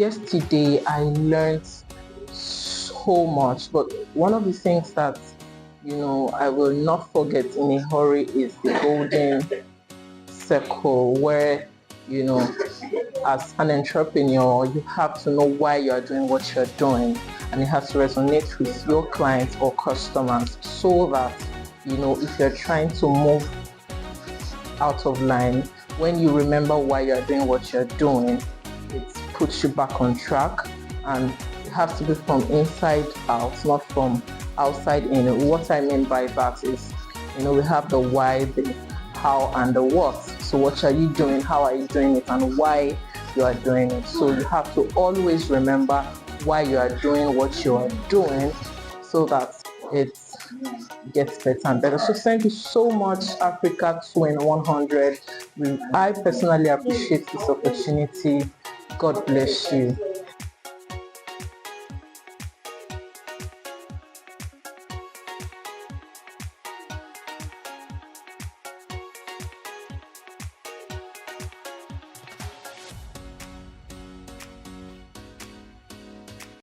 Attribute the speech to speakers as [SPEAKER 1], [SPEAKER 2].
[SPEAKER 1] yesterday I learned so much, but one of the things that I will not forget in a hurry is the golden circle, where as an entrepreneur, you have to know why you are doing what you're doing, and it has to resonate with your clients or customers, so that if you're trying to move out of line, when you remember why you're doing what you're doing, it puts you back on track. And it has to be from inside out, not from outside in. What I mean by that is, we have the why, the how, and the what. So what are you doing, how are you doing it, and why you are doing it. So you have to always remember why you are doing what you are doing, so that it gets better and better. So thank you so much, Africa Twin 100. I personally appreciate this opportunity. God bless you.